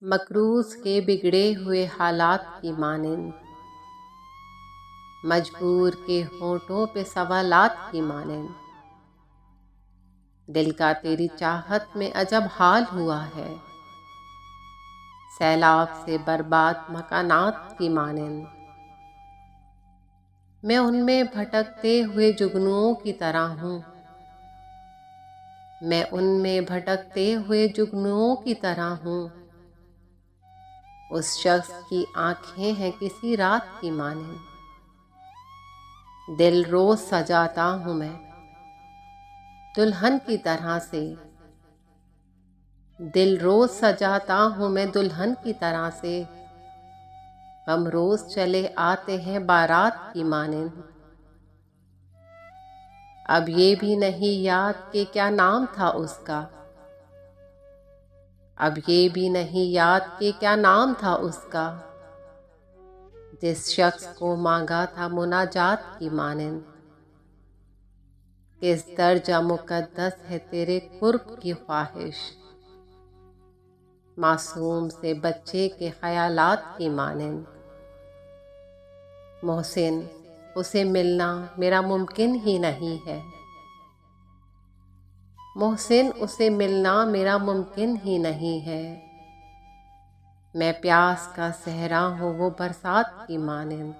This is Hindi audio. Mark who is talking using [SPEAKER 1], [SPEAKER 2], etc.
[SPEAKER 1] मकरूज़ के बिगड़े हुए हालात की मानिंद, मजबूर के होंठों पे सवालात की मानिंद, दिल का तेरी चाहत में अजब हाल हुआ है, सैलाब से बर्बाद मकानात की मानिंद। मैं उनमें भटकते हुए जुगनुओं की तरह हूँ, मैं उनमें भटकते हुए जुगनुओं की तरह हूँ। उस शख्स की आंखें हैं किसी रात की मानिंद, दिल रोज सजाता हूँ मैं दुल्हन की तरह से, दिल रोज सजाता हूँ मैं दुल्हन की तरह से। हम रोज चले आते हैं बारात की मानिंद। अब ये भी नहीं याद कि क्या नाम था उसका, अब ये भी नहीं याद कि क्या नाम था उसका, जिस शख्स को मांगा था मुनाजात की मानिंद। किस दर्जा मुकद्दस है तेरे कुर्ब की ख्वाहिश, मासूम से बच्चे के ख्यालात की मानिंद। मोहसिन, उसे मिलना मेरा मुमकिन ही नहीं है, मोहसिन उसे मिलना मेरा मुमकिन ही नहीं है। मैं प्यास का सहरा हूँ वो बरसात की मानिंद।